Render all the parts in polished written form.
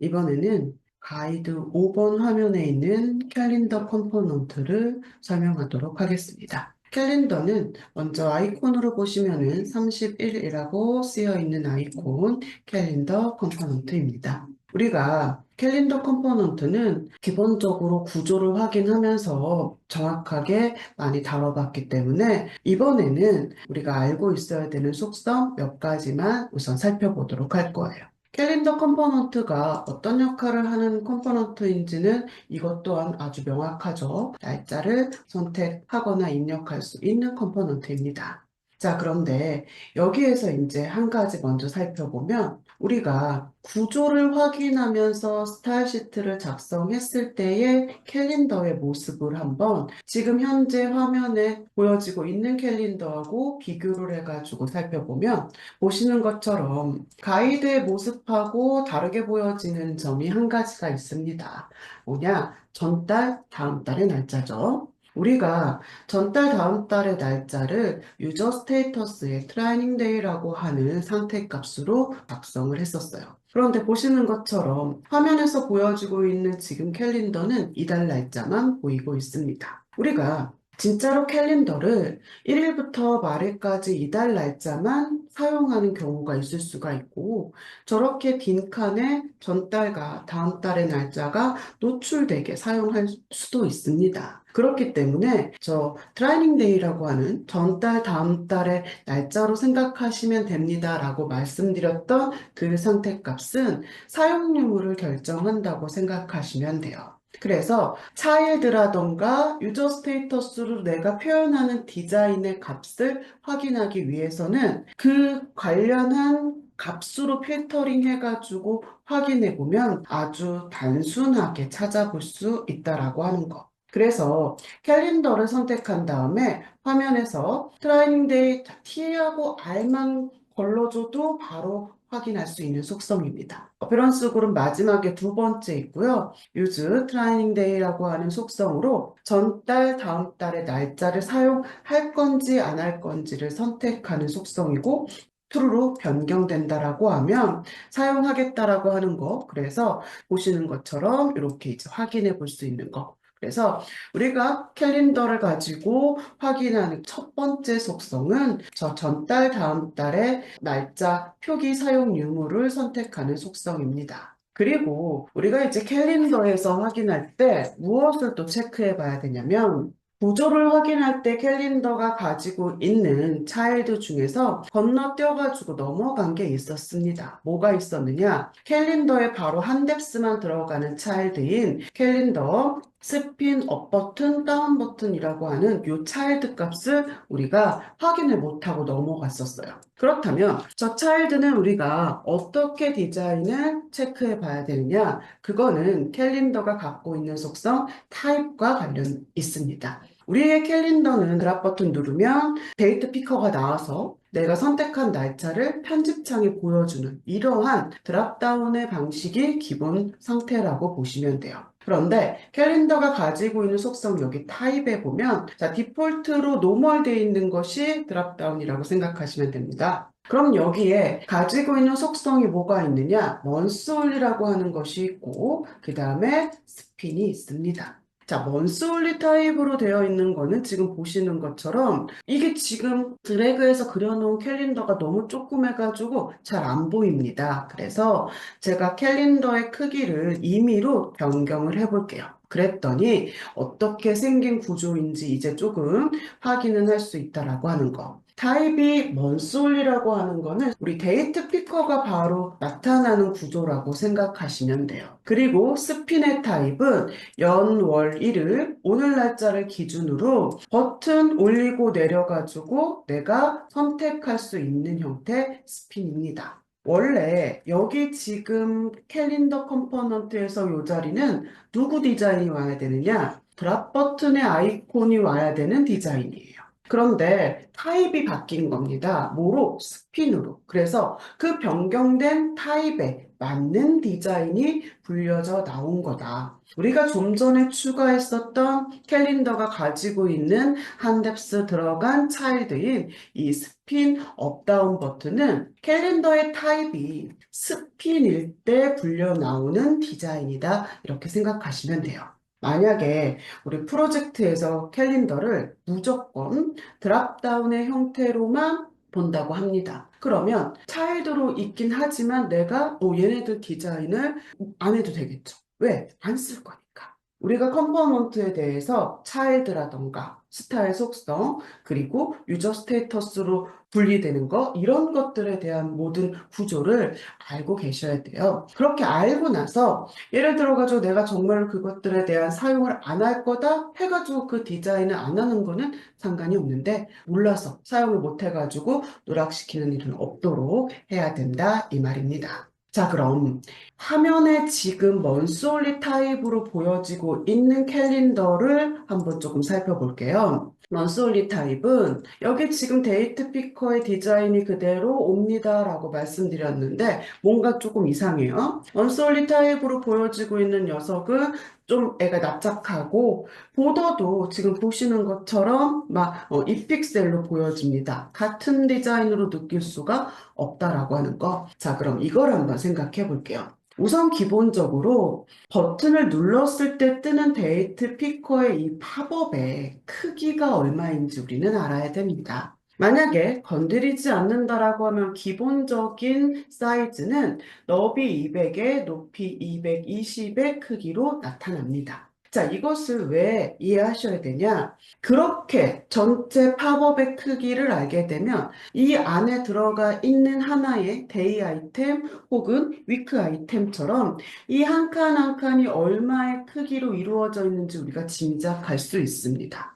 이번에는 가이드 5번 화면에 있는 캘린더 컴포넌트를 설명하도록 하겠습니다. 캘린더는 먼저 아이콘으로 보시면은 31이라고 쓰여 있는 아이콘 캘린더 컴포넌트입니다. 우리가 캘린더 컴포넌트는 기본적으로 구조를 확인하면서 정확하게 많이 다뤄봤기 때문에 이번에는 우리가 알고 있어야 되는 속성 몇 가지만 우선 살펴보도록 할 거예요. 캘린더 컴포넌트가 어떤 역할을 하는 컴포넌트인지는 이것 또한 아주 명확하죠. 날짜를 선택하거나 입력할 수 있는 컴포넌트입니다. 자, 그런데 여기에서 이제 한 가지 먼저 살펴보면 우리가 구조를 확인하면서 스타일 시트를 작성했을 때의 캘린더의 모습을 한번 지금 현재 화면에 보여지고 있는 캘린더하고 비교를 해가지고 살펴보면 보시는 것처럼 가이드의 모습하고 다르게 보여지는 점이 한 가지가 있습니다. 뭐냐? 전달, 다음 달의 날짜죠. 우리가 전달 다음 달의 날짜를 유저 스테이터스의 트레이닝 데이라고 하는 선택값으로 작성을 했었어요. 그런데 보시는 것처럼 화면에서 보여지고 있는 지금 캘린더는 이달 날짜만 보이고 있습니다. 우리가 진짜로 캘린더를 1일부터 말일까지 이달 날짜만 사용하는 경우가 있을 수가 있고 저렇게 빈칸에 전달과 다음 달의 날짜가 노출되게 사용할 수도 있습니다. 그렇기 때문에 저 트레이닝 데이라고 하는 전달 다음 달의 날짜로 생각하시면 됩니다 라고 말씀드렸던 그 선택값은 사용 유무를 결정한다고 생각하시면 돼요. 그래서 차일드라던가 유저 스테이터스로 내가 표현하는 디자인의 값을 확인하기 위해서는 그 관련한 값으로 필터링 해가지고 확인해 보면 아주 단순하게 찾아볼 수 있다라고 하는 거. 그래서 캘린더를 선택한 다음에 화면에서 트레이닝 데이 T하고 R만 걸러줘도 바로 확인할 수 있는 속성입니다. 어페런스 그룹 마지막에 두 번째 있고요. use 트레이닝 데이라고 하는 속성으로 전달 다음 달의 날짜를 사용할 건지 안 할 건지를 선택하는 속성이고 true로 변경된다라고 하면 사용하겠다라고 하는 거. 그래서 보시는 것처럼 이렇게 이제 확인해 볼 수 있는 거. 그래서 우리가 캘린더를 가지고 확인하는 첫 번째 속성은 저 전달 다음 달의 날짜 표기 사용 유무를 선택하는 속성입니다. 그리고 우리가 이제 캘린더에서 확인할 때 무엇을 또 체크해 봐야 되냐면 구조를 확인할 때 캘린더가 가지고 있는 차일드 중에서 건너뛰어가지고 넘어간 게 있었습니다. 뭐가 있었느냐? 캘린더에 바로 한 뎁스만 들어가는 차일드인 캘린더 스핀 업 버튼, 다운 버튼이라고 하는 이 차일드 값을 우리가 확인을 못하고 넘어갔었어요. 그렇다면 저 차일드는 우리가 어떻게 디자인을 체크해 봐야 되느냐? 그거는 캘린더가 갖고 있는 속성 타입과 관련 있습니다. 우리의 캘린더는 드랍 버튼 누르면 데이트 피커가 나와서 내가 선택한 날짜를 편집창에 보여주는 이러한 드랍다운의 방식이 기본 상태라고 보시면 돼요. 그런데 캘린더가 가지고 있는 속성 여기 타입에 보면 자 디폴트로 노멀되어 있는 것이 드랍다운이라고 생각하시면 됩니다. 그럼 여기에 가지고 있는 속성이 뭐가 있느냐? 먼스올리라고 하는 것이 있고 그 다음에 스핀이 있습니다. 자, 먼스올리 타입으로 되어 있는 거는 지금 보시는 것처럼 이게 지금 드래그해서 그려놓은 캘린더가 너무 조그매가지고 잘 안 보입니다. 그래서 제가 캘린더의 크기를 임의로 변경을 해볼게요. 그랬더니 어떻게 생긴 구조인지 이제 조금 확인은 할 수 있다라고 하는 거. 타입이 먼솔이라고 하는 거는 우리 데이트 피커가 바로 나타나는 구조라고 생각하시면 돼요. 그리고 스피넷 타입은 연, 월, 일을 오늘 날짜를 기준으로 버튼 올리고 내려가지고 내가 선택할 수 있는 형태 스핀입니다. 원래 여기 지금 캘린더 컴포넌트에서 이 자리는 누구 디자인이 와야 되느냐? 드랍 버튼의 아이콘이 와야 되는 디자인이에요. 그런데 타입이 바뀐 겁니다. 뭐로? 스핀으로. 그래서 그 변경된 타입의 맞는 디자인이 불려져 나온 거다. 우리가 좀 전에 추가했었던 캘린더가 가지고 있는 한뎁스 들어간 차일드인 이 스핀 업다운 버튼은 캘린더의 타입이 스핀일 때 불려 나오는 디자인이다. 이렇게 생각하시면 돼요. 만약에 우리 프로젝트에서 캘린더를 무조건 드랍다운의 형태로만 본다고 합니다. 그러면 차일드로 있긴 하지만 내가 얘네들 디자인을 안 해도 되겠죠. 왜? 안 쓸 거니까. 우리가 컴포넌트에 대해서 차일드라던가 스타일 속성, 그리고 유저 스테이터스로 분리되는 거, 이런 것들에 대한 모든 구조를 알고 계셔야 돼요. 그렇게 알고 나서 예를 들어가지고 내가 정말 그것들에 대한 사용을 안 할 거다 해가지고 그 디자인을 안 하는 거는 상관이 없는데, 몰라서 사용을 못 해가지고 누락시키는 일은 없도록 해야 된다 이 말입니다. 자, 그럼 화면에 지금 먼솔리 타입으로 보여지고 있는 캘린더를 한번 조금 살펴볼게요. 먼솔리 타입은 여기 지금 데이트 피커의 디자인이 그대로 옵니다 라고 말씀드렸는데 뭔가 조금 이상해요. 먼솔리 타입으로 보여지고 있는 녀석은 좀 애가 납작하고 보더도 지금 보시는 것처럼 막 2픽셀로 보여집니다. 같은 디자인으로 느낄 수가 없다라고 하는 거. 자, 그럼 이걸 한번 생각해 볼게요. 우선 기본적으로 버튼을 눌렀을 때 뜨는 데이트 피커의 이 팝업의 크기가 얼마인지 우리는 알아야 됩니다. 만약에 건드리지 않는다라고 하면 기본적인 사이즈는 너비 200에 높이 220의 크기로 나타납니다. 자, 이것을 왜 이해하셔야 되냐? 그렇게 전체 팝업의 크기를 알게 되면 이 안에 들어가 있는 하나의 데이 아이템 혹은 위크 아이템처럼 이 한 칸 한 칸이 얼마의 크기로 이루어져 있는지 우리가 짐작할 수 있습니다.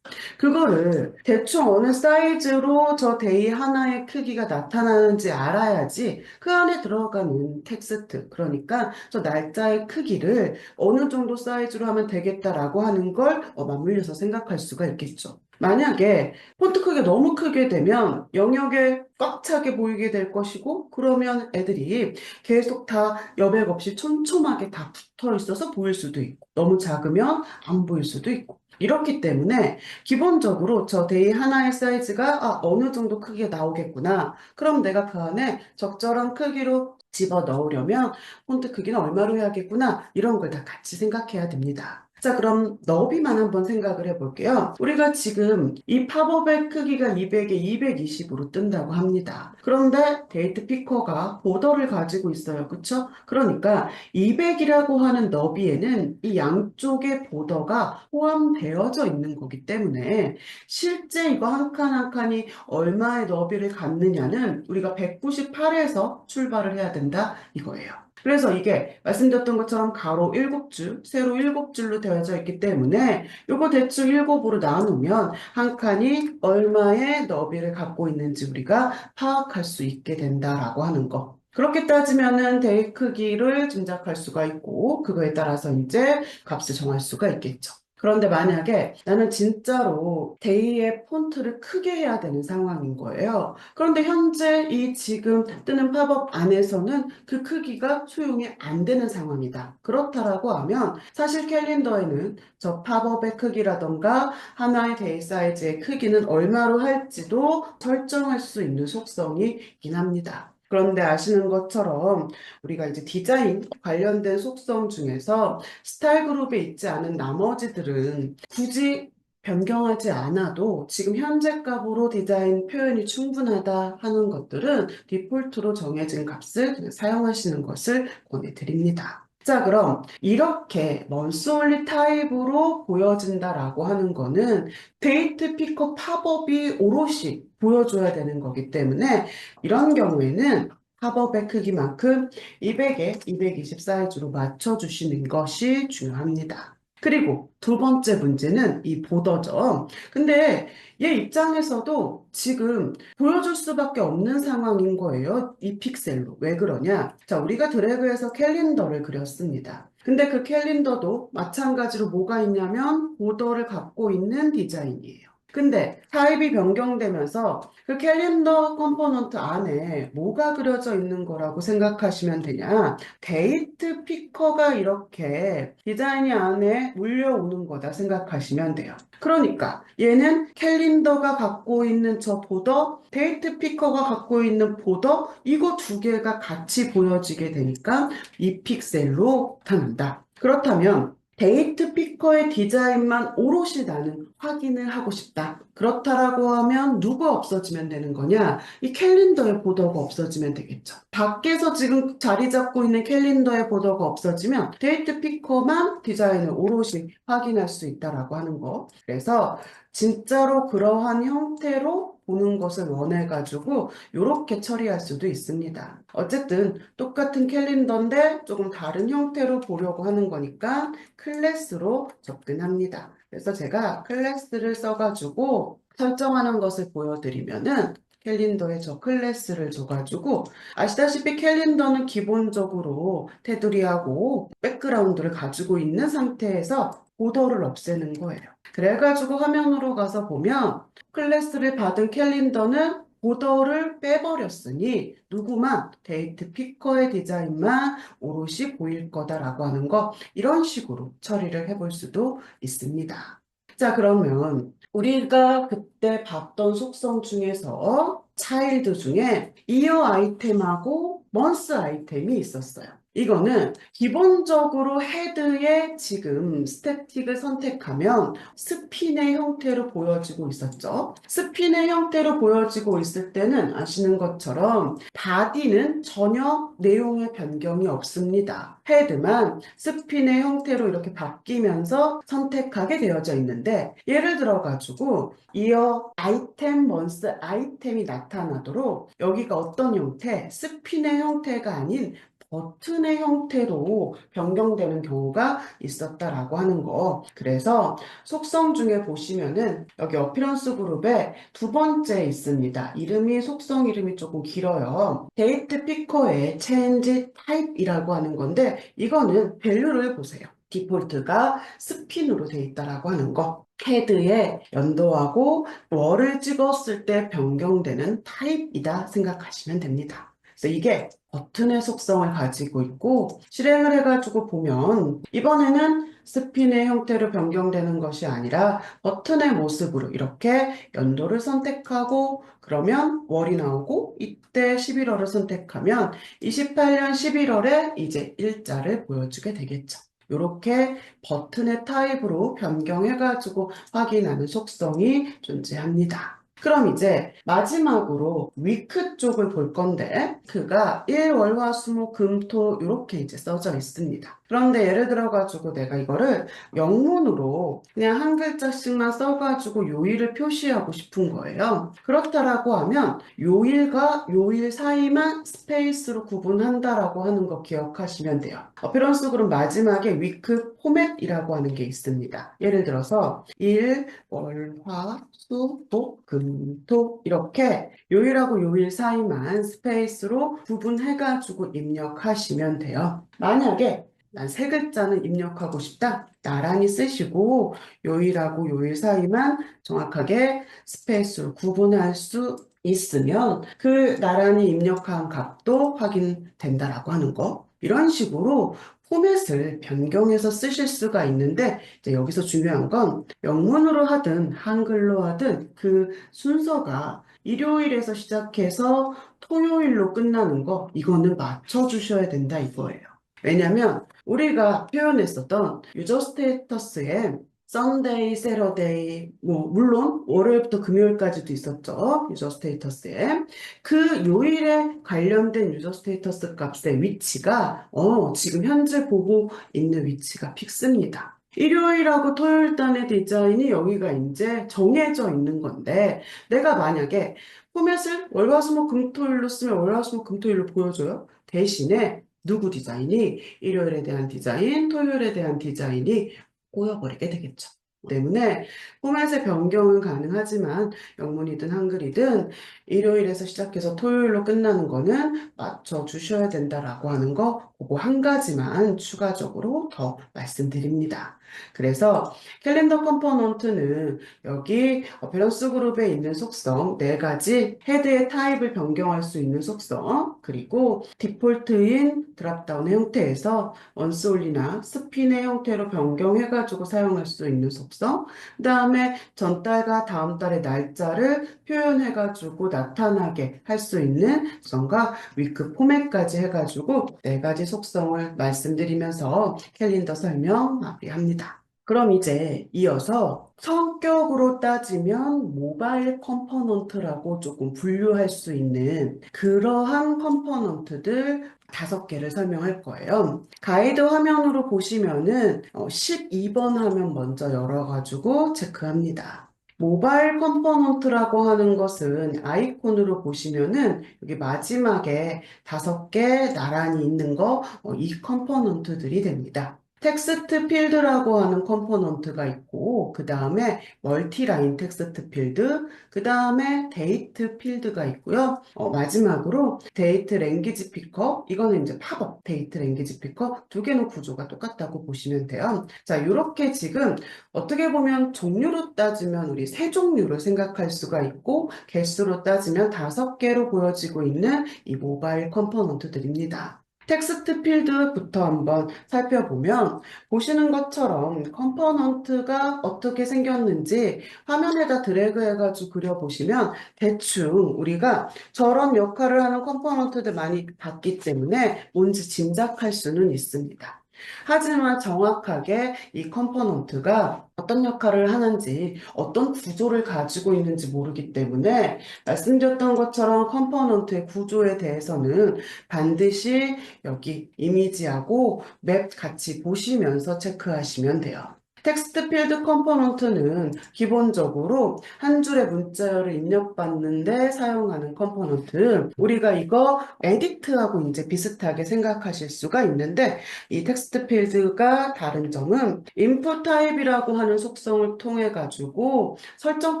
그거를 대충 어느 사이즈로 저 데이 하나의 크기가 나타나는지 알아야지 그 안에 들어가는 텍스트, 그러니까 저 날짜의 크기를 어느 정도 사이즈로 하면 되겠다라고 하는 걸 맞물려서 생각할 수가 있겠죠. 만약에 폰트 크기가 너무 크게 되면 영역에 꽉 차게 보이게 될 것이고, 그러면 애들이 계속 다 여백 없이 촘촘하게 다 붙어 있어서 보일 수도 있고, 너무 작으면 안 보일 수도 있고. 이렇기 때문에 기본적으로 저 데이 하나의 사이즈가 어느 정도 크기가 나오겠구나. 그럼 내가 그 안에 적절한 크기로 집어 넣으려면 폰트 크기는 얼마로 해야겠구나. 이런 걸 다 같이 생각해야 됩니다. 자, 그럼 너비만 한번 생각을 해볼게요. 우리가 지금 이 팝업의 크기가 200에 220으로 뜬다고 합니다. 그런데 데이트 피커가 보더를 가지고 있어요. 그쵸? 그러니까 200이라고 하는 너비에는 이 양쪽의 보더가 포함되어져 있는 거기 때문에 실제 이거 한 칸 한 칸이 얼마의 너비를 갖느냐는 우리가 198에서 출발을 해야 된다 이거예요. 그래서 이게 말씀드렸던 것처럼 가로 7줄, 세로 7줄로 되어져 있기 때문에 요거 대충 7으로 나누면 한 칸이 얼마의 너비를 갖고 있는지 우리가 파악할 수 있게 된다라고 하는 거. 그렇게 따지면은 데이 크기를 짐작할 수가 있고 그거에 따라서 이제 값을 정할 수가 있겠죠. 그런데 만약에 나는 진짜로 데이의 폰트를 크게 해야 되는 상황인 거예요. 그런데 현재 이 지금 뜨는 팝업 안에서는 그 크기가 수용이 안 되는 상황이다. 그렇다라고 하면 사실 캘린더에는 저 팝업의 크기라던가 하나의 데이 사이즈의 크기는 얼마로 할지도 설정할 수 있는 속성이 있긴 합니다. 그런데 아시는 것처럼 우리가 이제 디자인 관련된 속성 중에서 스타일 그룹에 있지 않은 나머지들은 굳이 변경하지 않아도 지금 현재 값으로 디자인 표현이 충분하다 하는 것들은 디폴트로 정해진 값을 그냥 사용하시는 것을 권해드립니다. 자, 그럼 이렇게 먼솔리 타입으로 보여진다라고 하는 거는 데이트 피커 팝업이 오롯이 보여줘야 되는 거기 때문에 이런 경우에는 팝업의 크기만큼 200에 220 사이즈로 맞춰주시는 것이 중요합니다. 그리고 두 번째 문제는 이 보더죠. 근데 얘 입장에서도 지금 보여줄 수밖에 없는 상황인 거예요. 이 픽셀로. 왜 그러냐? 자, 우리가 드래그해서 캘린더를 그렸습니다. 근데 그 캘린더도 마찬가지로 뭐가 있냐면 보더를 갖고 있는 디자인이에요. 근데 타입이 변경되면서 그 캘린더 컴포넌트 안에 뭐가 그려져 있는 거라고 생각하시면 되냐? 데이트 피커가 이렇게 디자인이 안에 물려오는 거다 생각하시면 돼요. 그러니까 얘는 캘린더가 갖고 있는 저 보더, 데이트 피커가 갖고 있는 보더, 이거 두 개가 같이 보여지게 되니까 이 픽셀로 나타난다. 그렇다면 데이트 피커의 디자인만 오롯이 나는 확인을 하고 싶다. 그렇다라고 하면 누가 없어지면 되는 거냐? 이 캘린더의 보더가 없어지면 되겠죠. 밖에서 지금 자리 잡고 있는 캘린더의 보더가 없어지면 데이트 피커만 디자인을 오롯이 확인할 수 있다라고 하는 거. 그래서 진짜로 그러한 형태로 보는 것을 원해가지고 이렇게 처리할 수도 있습니다. 어쨌든 똑같은 캘린더인데 조금 다른 형태로 보려고 하는 거니까 클래스로 접근합니다. 그래서 제가 클래스를 써가지고 설정하는 것을 보여드리면은 캘린더에 저 클래스를 줘가지고 아시다시피 캘린더는 기본적으로 테두리하고 백그라운드를 가지고 있는 상태에서 보더를 없애는 거예요. 그래가지고 화면으로 가서 보면 클래스를 받은 캘린더는 보더를 빼버렸으니 누구만 데이트 피커의 디자인만 오롯이 보일 거다라고 하는 거 이런 식으로 처리를 해볼 수도 있습니다. 자, 그러면 우리가 그때 봤던 속성 중에서 차일드 중에 이어 아이템하고 먼스 아이템이 있었어요. 이거는 기본적으로 헤드에 지금 스태틱을 선택하면 스핀의 형태로 보여지고 있었죠. 스핀의 형태로 보여지고 있을 때는 아시는 것처럼 바디는 전혀 내용의 변경이 없습니다. 헤드만 스핀의 형태로 이렇게 바뀌면서 선택하게 되어져 있는데 예를 들어 가지고 이어 아이템 먼스 아이템이 나타나도록 여기가 어떤 형태? 스핀의 형태가 아닌 버튼의 형태로 변경되는 경우가 있었다라고 하는 거. 그래서 속성 중에 보시면은 여기 어피런스 그룹에 두 번째 있습니다. 이름이 속성 이름이 조금 길어요. 데이트 피커의 체인지 타입이라고 하는 건데 이거는 밸류를 보세요. 디폴트가 스핀으로 돼 있다라고 하는 거. 헤드에 연도하고 월을 찍었을 때 변경되는 타입이다 생각하시면 됩니다. 그래서 이게 버튼의 속성을 가지고 있고 실행을 해가지고 보면 이번에는 스핀의 형태로 변경되는 것이 아니라 버튼의 모습으로 이렇게 연도를 선택하고 그러면 월이 나오고 이때 11월을 선택하면 28년 11월에 이제 일자를 보여주게 되겠죠. 이렇게 버튼의 타입으로 변경해가지고 확인하는 속성이 존재합니다. 그럼 이제 마지막으로 위크 쪽을 볼 건데 그가 일, 월, 화, 수, 목, 금, 토 이렇게 이제 써져 있습니다. 그런데 예를 들어 가지고 내가 이거를 영문으로 그냥 한 글자씩만 써가지고 요일을 표시하고 싶은 거예요. 그렇다라고 하면 요일과 요일 사이만 스페이스로 구분한다라고 하는 거 기억하시면 돼요. 어피런스 그룹 마지막에 위크 포맷이라고 하는 게 있습니다. 예를 들어서 일, 월, 화, 수, 목, 금, 토 이렇게 요일하고 요일 사이만 스페이스로 구분해가지고 입력하시면 돼요. 만약에 난 세 글자는 입력하고 싶다. 나란히 쓰시고 요일하고 요일 사이만 정확하게 스페이스로 구분할 수 있으면 그 나란히 입력한 값도 확인된다라고 하는 거. 이런 식으로 포맷을 변경해서 쓰실 수가 있는데 이제 여기서 중요한 건 영문으로 하든 한글로 하든 그 순서가 일요일에서 시작해서 토요일로 끝나는 거 이거는 맞춰주셔야 된다 이거예요. 왜냐면 우리가 표현했었던 유저 스테이터스에 썬데이, 세러데이, 뭐 물론 월요일부터 금요일까지도 있었죠. 유저 스테이터스에 그 요일에 관련된 유저 스테이터스 값의 위치가 지금 현재 보고 있는 위치가 픽스입니다. 일요일하고 토요일 단의 디자인이 여기가 이제 정해져 있는 건데 내가 만약에 포맷을 월화수목금토일로 쓰면 월화수목금토일로 보여줘요. 대신에 누구 디자인이 일요일에 대한 디자인, 토요일에 대한 디자인이 꼬여버리게 되겠죠. 때문에 포맷의 변경은 가능하지만 영문이든 한글이든 일요일에서 시작해서 토요일로 끝나는 거는 맞춰 주셔야 된다라고 하는 거 그거 한 가지만 추가적으로 더 말씀드립니다. 그래서 캘린더 컴포넌트는 여기 밸런스 그룹에 있는 속성 네 가지 헤드의 타입을 변경할 수 있는 속성 그리고 디폴트인 드랍다운의 형태에서 원스올리나 스핀의 형태로 변경해가지고 사용할 수 있는 속성, 그 다음에 전달과 다음 달의 날짜를 표현해가지고 나타나게 할 수 있는 속성과 위크 포맷까지 해가지고 네 가지 속성을 말씀드리면서 캘린더 설명 마무리합니다. 그럼 이제 이어서 성격으로 따지면 모바일 컴포넌트라고 조금 분류할 수 있는 그러한 컴포넌트들 5개를 설명할 거예요. 가이드 화면으로 보시면은 12번 화면 먼저 열어가지고 체크합니다. 모바일 컴포넌트라고 하는 것은 아이콘으로 보시면은 여기 마지막에 5개 나란히 있는 거, 이 컴포넌트들이 됩니다. 텍스트 필드라고 하는 컴포넌트가 있고, 그 다음에 멀티라인 텍스트 필드, 그 다음에 데이트 필드가 있고요. 마지막으로 데이트 랭귀지 피커, 이거는 이제 팝업 데이트 랭귀지 피커 2개는 구조가 똑같다고 보시면 돼요. 자, 이렇게 지금 어떻게 보면 종류로 따지면 우리 3종류를 생각할 수가 있고, 개수로 따지면 5개로 보여지고 있는 이 모바일 컴포넌트들입니다. 텍스트 필드부터 한번 살펴보면 보시는 것처럼 컴포넌트가 어떻게 생겼는지 화면에다 드래그 해가지고 그려보시면 대충 우리가 저런 역할을 하는 컴포넌트들 많이 봤기 때문에 뭔지 짐작할 수는 있습니다. 하지만 정확하게 이 컴포넌트가 어떤 역할을 하는지 어떤 구조를 가지고 있는지 모르기 때문에 말씀드렸던 것처럼 컴포넌트의 구조에 대해서는 반드시 여기 이미지하고 맵 같이 보시면서 체크하시면 돼요. 텍스트 필드 컴포넌트는 기본적으로 한 줄의 문자열을 입력받는데 사용하는 컴포넌트. 우리가 이거 에디트하고 이제 비슷하게 생각하실 수가 있는데 이 텍스트 필드가 다른 점은 input 타입이라고 하는 속성을 통해 가지고 설정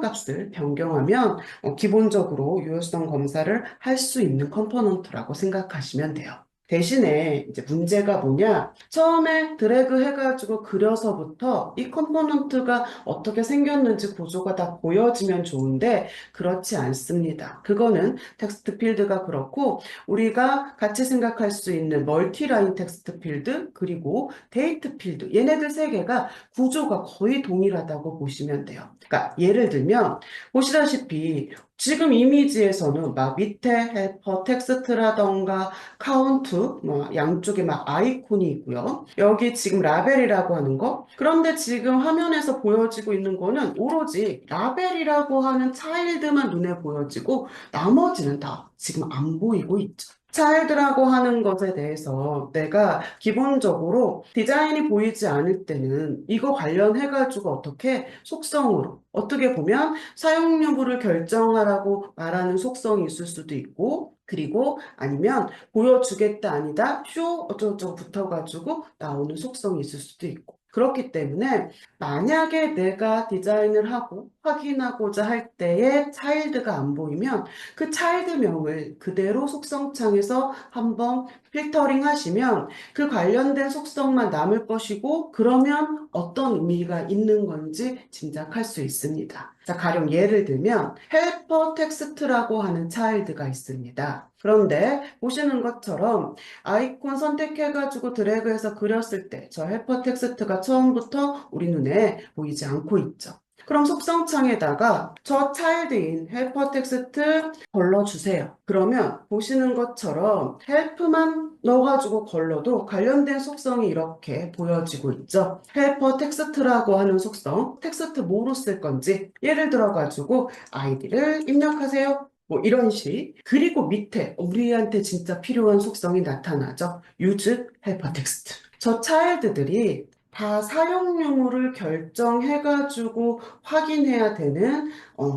값을 변경하면 기본적으로 유효성 검사를 할 수 있는 컴포넌트라고 생각하시면 돼요. 대신에 이제 문제가 뭐냐? 처음에 드래그 해가지고 그려서부터 이 컴포넌트가 어떻게 생겼는지 구조가 다 보여지면 좋은데 그렇지 않습니다. 그거는 텍스트 필드가 그렇고 우리가 같이 생각할 수 있는 멀티라인 텍스트 필드 그리고 데이트 필드 얘네들 3개가 구조가 거의 동일하다고 보시면 돼요. 그러니까 예를 들면 보시다시피 지금 이미지에서는 막 밑에 헬퍼 텍스트라던가 카운트, 뭐 양쪽에 막 아이콘이 있고요. 여기 지금 라벨이라고 하는 거. 그런데 지금 화면에서 보여지고 있는 거는 오로지 라벨이라고 하는 차일드만 눈에 보여지고 나머지는 다 지금 안 보이고 있죠. 차일드라고 하는 것에 대해서 내가 기본적으로 디자인이 보이지 않을 때는 이거 관련해가지고 어떻게 속성으로 어떻게 보면 사용 여부를 결정하라고 말하는 속성이 있을 수도 있고 그리고 아니면 보여주겠다 아니다 쇼 어쩌고저쩌고 붙어가지고 나오는 속성이 있을 수도 있고 그렇기 때문에 만약에 내가 디자인을 하고 확인하고자 할 때에 차일드가 안 보이면 그 차일드명을 그대로 속성창에서 한번 필터링 하시면 그 관련된 속성만 남을 것이고 그러면 어떤 의미가 있는 건지 짐작할 수 있습니다. 자, 가령 예를 들면 헬퍼 텍스트라고 하는 차일드가 있습니다. 그런데 보시는 것처럼 아이콘 선택해가지고 드래그해서 그렸을 때 저 헬퍼 텍스트가 처음부터 우리 눈에 보이지 않고 있죠. 그럼 속성창에다가 저 차일드인 헬퍼 텍스트 걸러주세요. 그러면 보시는 것처럼 헬프만 넣어가지고 걸러도 관련된 속성이 이렇게 보여지고 있죠. 헬퍼 텍스트라고 하는 속성, 텍스트 뭐로 쓸 건지 예를 들어가지고 아이디를 입력하세요. 뭐 이런 식. 그리고 밑에 우리한테 진짜 필요한 속성이 나타나죠. use helper text. 저 차일드들이 다 사용 유무를 결정해가지고 확인해야 되는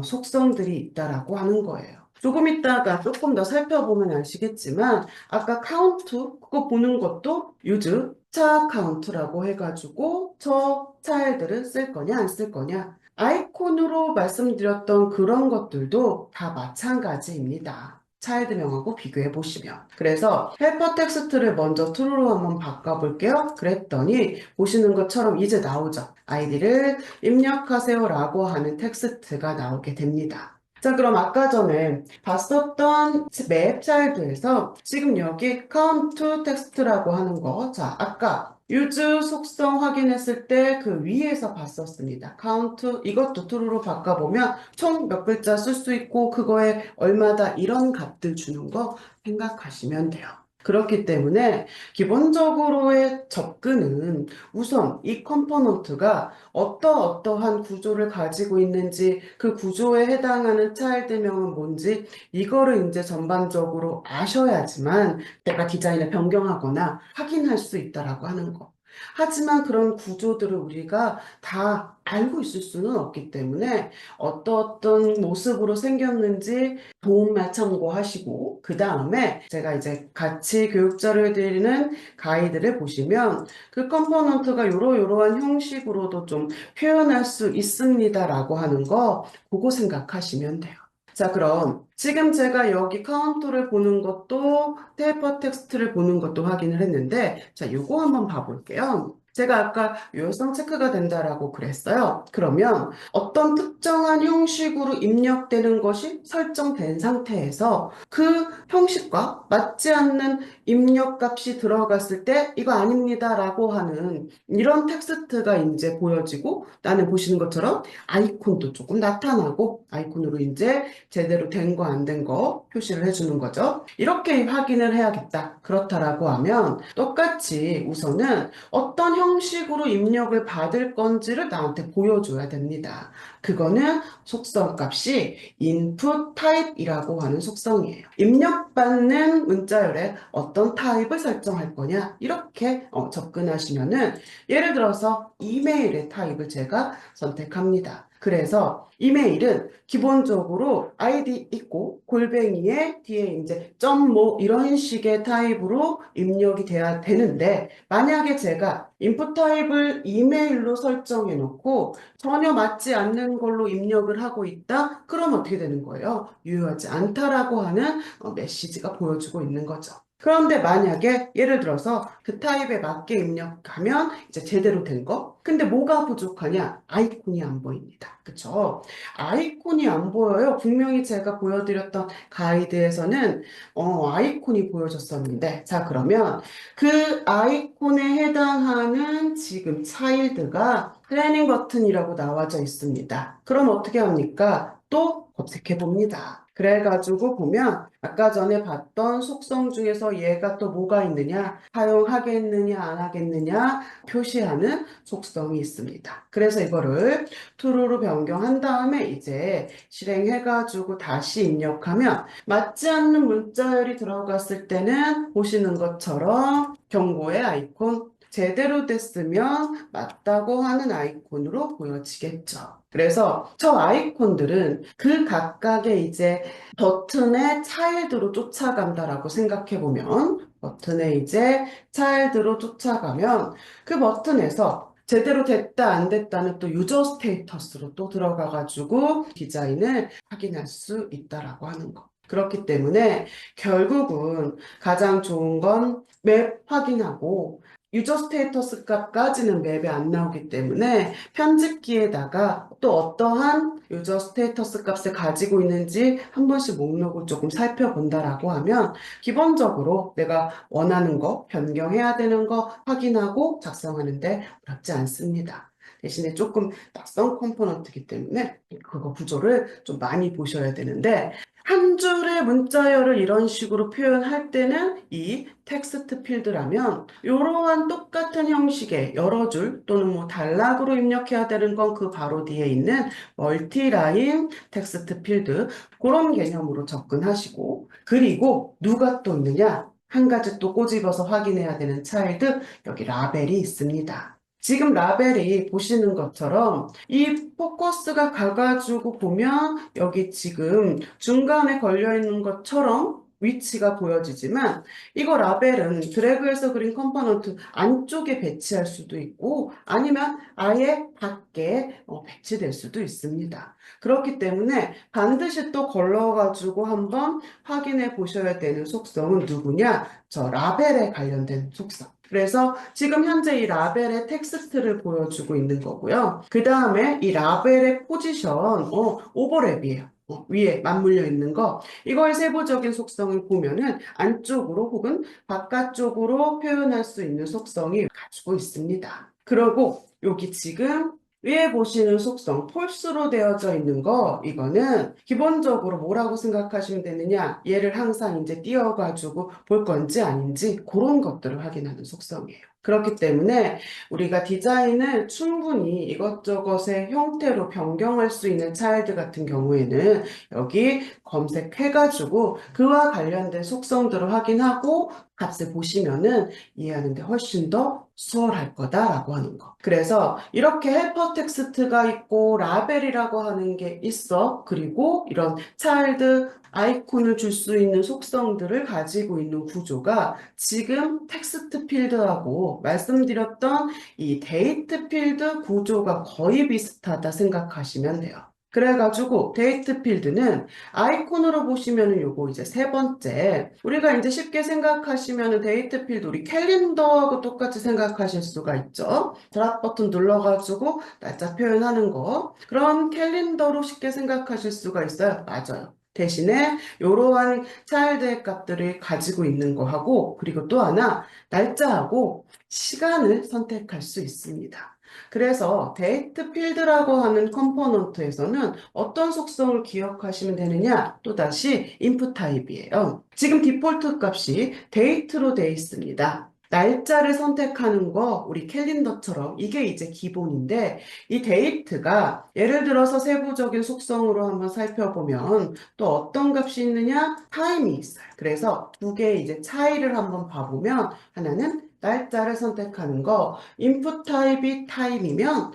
속성들이 있다라고 하는 거예요. 조금 있다가 조금 더 살펴보면 아시겠지만 아까 카운트 그거 보는 것도 use 차 카운트라고 해가지고 저 차일드를 쓸 거냐, 안 쓸 거냐. 아이콘으로 말씀드렸던 그런 것들도 다 마찬가지입니다. 차일드명하고 비교해 보시면. 그래서 헬퍼 텍스트를 먼저 true로 한번 바꿔볼게요. 그랬더니 보시는 것처럼 이제 나오죠. 아이디를 입력하세요 라고 하는 텍스트가 나오게 됩니다. 자, 그럼 아까 전에 봤었던 맵 차일드에서 지금 여기 count 텍스트라고 하는 거, 자, 아까 use 속성 확인했을 때 그 위에서 봤었습니다. count 이것도 true로 바꿔보면 총 몇 글자 쓸 수 있고 그거에 얼마다 이런 값들 주는 거 생각하시면 돼요. 그렇기 때문에 기본적으로의 접근은 우선 이 컴포넌트가 어떠한 구조를 가지고 있는지 그 구조에 해당하는 차일드명은 뭔지 이거를 이제 전반적으로 아셔야지만 내가 디자인을 변경하거나 확인할 수 있다라고 하는 거. 하지만 그런 구조들을 우리가 다 알고 있을 수는 없기 때문에 어떤 모습으로 생겼는지 도움만 참고하시고 그 다음에 제가 이제 같이 교육자를 드리는 가이드를 보시면 그 컴포넌트가 요러요러한 형식으로도 좀 표현할 수 있습니다라고 하는 거 그거 생각하시면 돼요. 자, 그럼 지금 제가 여기 카운터를 보는 것도 테이퍼 텍스트를 보는 것도 확인을 했는데 자, 요거 한번 봐볼게요. 제가 아까 유효성 체크가 된다라고 그랬어요. 그러면 어떤 특정한 형식으로 입력되는 것이 설정된 상태에서 그 형식과 맞지 않는 입력값이 들어갔을 때 이거 아닙니다라고 하는 이런 텍스트가 이제 보여지고 나는 보시는 것처럼 아이콘도 조금 나타나고 아이콘으로 이제 제대로 된 거 안 된 거 표시를 해주는 거죠. 이렇게 확인을 해야겠다. 그렇다라고 하면 똑같이 우선은 어떤 형식으로 입력을 받을 건지를 나한테 보여줘야 됩니다. 그거는 속성 값이 input type이라고 하는 속성이에요. 입력받는 문자열에 어떤 타입을 설정할 거냐 이렇게 접근하시면은 예를 들어서 이메일의 타입을 제가 선택합니다. 그래서 이메일은 기본적으로 아이디 있고 골뱅이에 뒤에 이제 점 이런 식의 타입으로 입력이 돼야 되는데 만약에 제가 인풋 타입을 이메일로 설정해 놓고 전혀 맞지 않는 걸로 입력을 하고 있다? 그럼 어떻게 되는 거예요? 유효하지 않다라고 하는 메시지가 보여주고 있는 거죠. 그런데 만약에 예를 들어서 그 타입에 맞게 입력하면 이제 제대로 된 거? 근데 뭐가 부족하냐? 아이콘이 안 보입니다. 그쵸? 아이콘이 안 보여요. 분명히 제가 보여드렸던 가이드에서는 아이콘이 보여졌었는데 자 그러면 그 아이콘에 해당하는 지금 차일드가 플래닝 버튼이라고 나와져 있습니다. 그럼 어떻게 합니까? 또 검색해 봅니다. 그래가지고 보면 아까 전에 봤던 속성 중에서 얘가 또 뭐가 있느냐 사용하겠느냐 안 하겠느냐 표시하는 속성이 있습니다. 그래서 이거를 true로 변경한 다음에 이제 실행해가지고 다시 입력하면 맞지 않는 문자열이 들어갔을 때는 보시는 것처럼 경고의 아이콘 제대로 됐으면 맞다고 하는 아이콘으로 보여지겠죠. 그래서 저 아이콘들은 그 각각의 이제 버튼의 차일드로 쫓아간다라고 생각해 보면 버튼에 이제 차일드로 쫓아가면 그 버튼에서 제대로 됐다 안 됐다는 또 유저 스테이터스로 또 들어가 가지고 디자인을 확인할 수 있다라고 하는 거. 그렇기 때문에 결국은 가장 좋은 건 맵 확인하고 유저 스테이터스 값까지는 맵에 안 나오기 때문에 편집기에다가 또 어떠한 유저 스테이터스 값을 가지고 있는지 한 번씩 목록을 조금 살펴본다라고 하면 기본적으로 내가 원하는 거, 변경해야 되는 거 확인하고 작성하는데 어렵지 않습니다. 대신에 조금 낯선 컴포넌트이기 때문에 그거 구조를 좀 많이 보셔야 되는데 한 줄의 문자열을 이런 식으로 표현할 때는 이 텍스트 필드라면 이러한 똑같은 형식의 여러 줄 또는 뭐 단락으로 입력해야 되는 건 그 바로 뒤에 있는 멀티라인 텍스트 필드 그런 개념으로 접근하시고 그리고 누가 또 있느냐 한 가지 또 꼬집어서 확인해야 되는 차일드 여기 라벨이 있습니다. 지금 라벨이 보시는 것처럼 이 포커스가 가가지고 보면 여기 지금 중간에 걸려 있는 것처럼 위치가 보여지지만 이거 라벨은 드래그해서 그린 컴포넌트 안쪽에 배치할 수도 있고 아니면 아예 밖에 배치될 수도 있습니다. 그렇기 때문에 반드시 또 걸러가지고 한번 확인해 보셔야 되는 속성은 누구냐? 저 라벨에 관련된 속성. 그래서 지금 현재 이 라벨의 텍스트를 보여주고 있는 거고요. 그 다음에 이 라벨의 포지션, 오버랩이에요. 위에 맞물려 있는 거. 이거의 세부적인 속성을 보면은 안쪽으로 혹은 바깥쪽으로 표현할 수 있는 속성이 가지고 있습니다. 그리고 여기 지금 위에 보시는 속성, 폴스로 되어져 있는 거, 이거는 기본적으로 뭐라고 생각하시면 되느냐? 얘를 항상 이제 띄워가지고 볼 건지 아닌지 그런 것들을 확인하는 속성이에요. 그렇기 때문에 우리가 디자인을 충분히 이것저것의 형태로 변경할 수 있는 차일드 같은 경우에는 여기 검색해가지고 그와 관련된 속성들을 확인하고 값을 보시면은 이해하는데 훨씬 더 수월할 거다라고 하는 거. 그래서 이렇게 헬퍼 텍스트가 있고 라벨이라고 하는 게 있어. 그리고 이런 차일드 아이콘을 줄 수 있는 속성들을 가지고 있는 구조가 지금 텍스트 필드하고 말씀드렸던 이 데이트 필드 구조가 거의 비슷하다 생각하시면 돼요. 그래가지고 데이트 필드는 아이콘으로 보시면은 요거 이제 세 번째 우리가 이제 쉽게 생각하시면은 데이트 필드 우리 캘린더하고 똑같이 생각하실 수가 있죠. 드랍 버튼 눌러가지고 날짜 표현하는 거 그런 캘린더로 쉽게 생각하실 수가 있어요. 맞아요. 대신에 이러한 차일드의 값들을 가지고 있는 거하고 그리고 또 하나 날짜하고 시간을 선택할 수 있습니다. 그래서 데이트 필드라고 하는 컴포넌트에서는 어떤 속성을 기억하시면 되느냐? 또다시 인풋 타입이에요. 지금 디폴트 값이 데이트로 되어 있습니다. 날짜를 선택하는 거 우리 캘린더처럼 이게 이제 기본인데 이 데이트가 예를 들어서 세부적인 속성으로 한번 살펴보면 또 어떤 값이 있느냐? 타임이 있어요. 그래서 두 개의 이제 차이를 한번 봐보면 하나는 날짜를 선택하는 거, 인풋 타입이 타임이면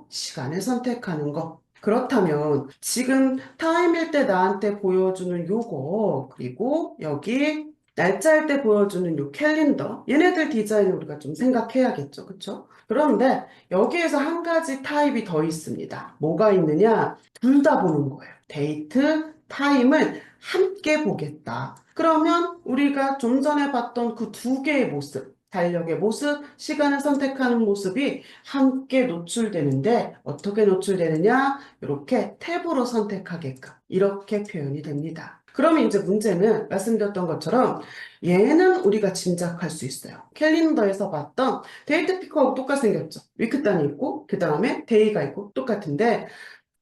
시간을 선택하는 거. 그렇다면 지금 타임일 때 나한테 보여주는 요거 그리고 여기 날짜일 때 보여주는 요 캘린더 얘네들 디자인을 우리가 좀 생각해야겠죠. 그쵸? 그런데 여기에서 한 가지 타입이 더 있습니다. 뭐가 있느냐? 둘 다 보는 거예요. 데이트, 타임을 함께 보겠다. 그러면 우리가 좀 전에 봤던 그 두 개의 모습, 달력의 모습, 시간을 선택하는 모습이 함께 노출되는데 어떻게 노출되느냐? 이렇게 탭으로 선택하게끔 이렇게 표현이 됩니다. 그러면 이제 문제는 말씀드렸던 것처럼 얘는 우리가 짐작할 수 있어요. 캘린더에서 봤던 데이트 피커하고 똑같이 생겼죠. 위크 단이 있고 그 다음에 데이가 있고 똑같은데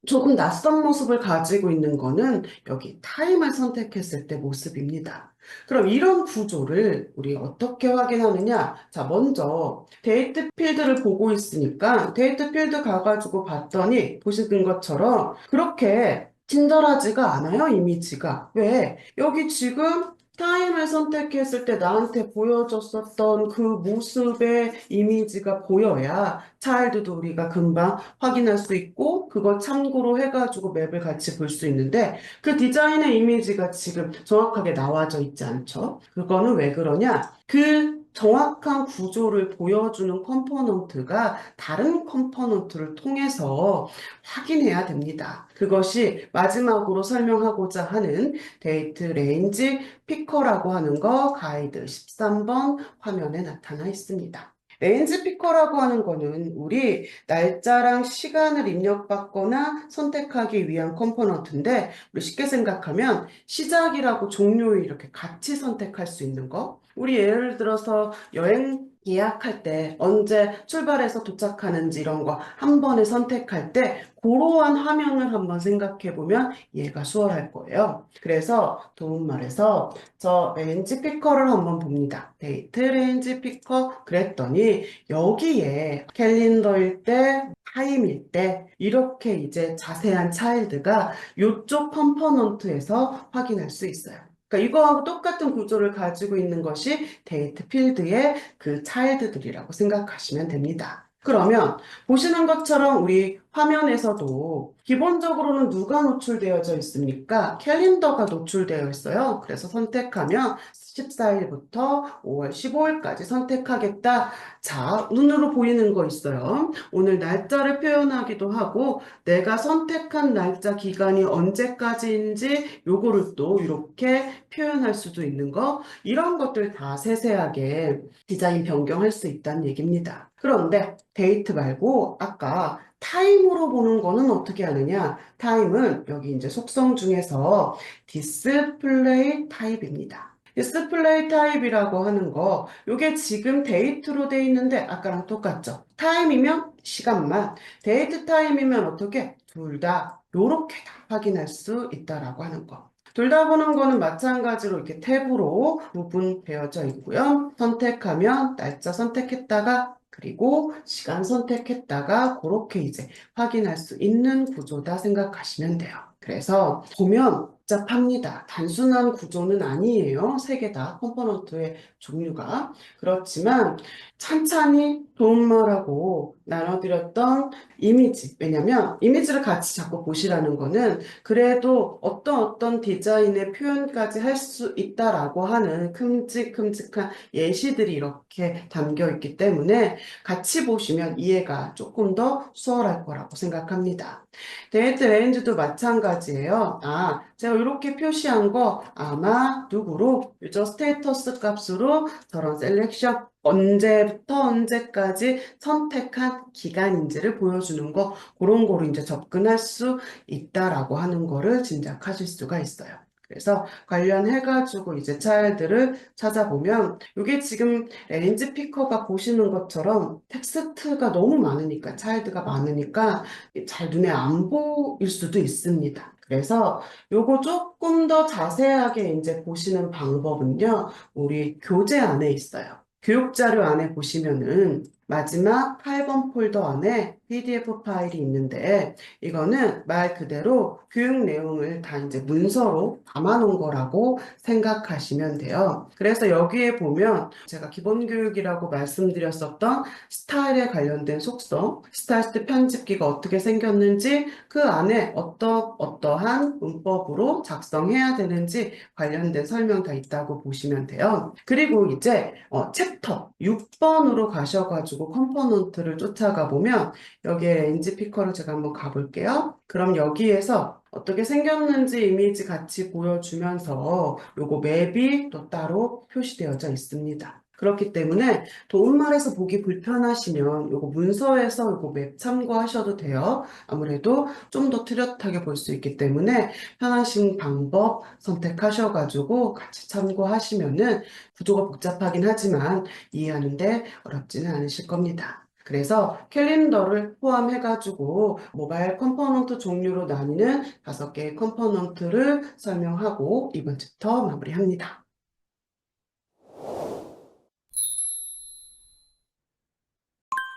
조금 낯선 모습을 가지고 있는 거는 여기 타임을 선택했을 때 모습입니다. 그럼 이런 구조를 우리 어떻게 확인하느냐? 자, 먼저 데이트 필드를 보고 있으니까 데이트 필드 가가지고 봤더니 보시는 것처럼 그렇게 친절하지가 않아요, 이미지가. 왜? 여기 지금 타임을 선택했을 때 나한테 보여줬었던 그 모습의 이미지가 보여야 차일드도 우리가 금방 확인할 수 있고 그걸 참고로 해가지고 맵을 같이 볼 수 있는데 그 디자인의 이미지가 지금 정확하게 나와져 있지 않죠? 그거는 왜 그러냐? 그 정확한 구조를 보여주는 컴포넌트가 다른 컴포넌트를 통해서 확인해야 됩니다. 그것이 마지막으로 설명하고자 하는 데이트 레인지 피커라고 하는 거 가이드 13번 화면에 나타나 있습니다. 레인지 피커라고 하는 거는 우리 날짜랑 시간을 입력받거나 선택하기 위한 컴포넌트인데 우리 쉽게 생각하면 시작이라고 종료 이렇게 같이 선택할 수 있는 거 우리 예를 들어서 여행 예약할 때 언제 출발해서 도착하는지 이런 거 한 번에 선택할 때 그러한 화면을 한번 생각해 보면 이해가 수월할 거예요. 그래서 도움말에서 저 레인지 피커를 한번 봅니다. 데이트 레인지 피커 그랬더니 여기에 캘린더일 때, 타임일 때 이렇게 이제 자세한 차일드가 이쪽 컴포넌트에서 확인할 수 있어요. 그러니까 이거하고 똑같은 구조를 가지고 있는 것이 데이트 필드의 그 차일드들이라고 생각하시면 됩니다. 그러면 보시는 것처럼 우리 화면에서도 기본적으로는 누가 노출되어져 있습니까? 캘린더가 노출되어 있어요. 그래서 선택하면 14일부터 5월 15일까지 선택하겠다. 자, 눈으로 보이는 거 있어요. 오늘 날짜를 표현하기도 하고 내가 선택한 날짜 기간이 언제까지인지 요거를 또 이렇게 표현할 수도 있는 거, 이런 것들 다 세세하게 디자인 변경할 수 있다는 얘기입니다. 그런데 데이트 말고 아까 타임으로 보는 거는 어떻게 하느냐? 타임은 여기 이제 속성 중에서 디스플레이 타입입니다. 디스플레이 타입이라고 하는 거, 요게 지금 데이트로 돼 있는데 아까랑 똑같죠? 타임이면 시간만, 데이트 타임이면 어떻게? 둘 다 요렇게 다 확인할 수 있다라고 하는 거. 둘 다 보는 거는 마찬가지로 이렇게 탭으로 구분되어져 있고요. 선택하면 날짜 선택했다가 그리고 시간 선택했다가 그렇게 이제 확인할 수 있는 구조다 생각하시면 돼요. 그래서 보면 복잡합니다. 단순한 구조는 아니에요. 세 개 다 컴포넌트의 종류가. 그렇지만 찬찬히 도움말하고 나눠드렸던 이미지. 왜냐면 이미지를 같이 자꾸 보시라는 거는 그래도 어떤 디자인의 표현까지 할 수 있다라고 하는 큼직큼직한 예시들이 이렇게 담겨 있기 때문에 같이 보시면 이해가 조금 더 수월할 거라고 생각합니다. 데이트 레인지도 마찬가지예요. 아, 제가 이렇게 표시한 거 아마 누구로 유저 스테이터스 값으로 저런 셀렉션 언제부터 언제까지 선택한 기간인지를 보여주는 거, 그런 거로 이제 접근할 수 있다라고 하는 거를 짐작하실 수가 있어요. 그래서 관련해가지고 이제 차일드를 찾아보면 이게 지금 레인지 피커가 보시는 것처럼 텍스트가 너무 많으니까 차일드가 많으니까 잘 눈에 안 보일 수도 있습니다. 그래서 요거 조금 더 자세하게 이제 보시는 방법은요, 우리 교재 안에 있어요. 교육자료 안에 보시면은 마지막 8번 폴더 안에 PDF 파일이 있는데 이거는 말 그대로 교육 내용을 다 이제 문서로 담아놓은 거라고 생각하시면 돼요. 그래서 여기에 보면 제가 기본 교육이라고 말씀드렸었던 스타일에 관련된 속성, 스타일스 편집기가 어떻게 생겼는지 그 안에 어떠한 문법으로 작성해야 되는지 관련된 설명 다 있다고 보시면 돼요. 그리고 이제 챕터 6번으로 가셔가지고 컴포넌트를 쫓아가 보면 여기에 NG 피커를 제가 한번 가볼게요. 그럼 여기에서 어떻게 생겼는지 이미지 같이 보여주면서 요거 맵이 또 따로 표시되어져 있습니다. 그렇기 때문에 도움말에서 보기 불편하시면 요거 문서에서 요거 맵 참고하셔도 돼요. 아무래도 좀 더 뚜렷하게 볼 수 있기 때문에 편하신 방법 선택하셔가지고 같이 참고하시면은 구조가 복잡하긴 하지만 이해하는데 어렵지는 않으실 겁니다. 그래서 캘린더를 포함해가지고 모바일 컴포넌트 종류로 나뉘는 5개의 컴포넌트를 설명하고 이번 챕터 마무리합니다.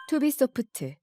투비소프트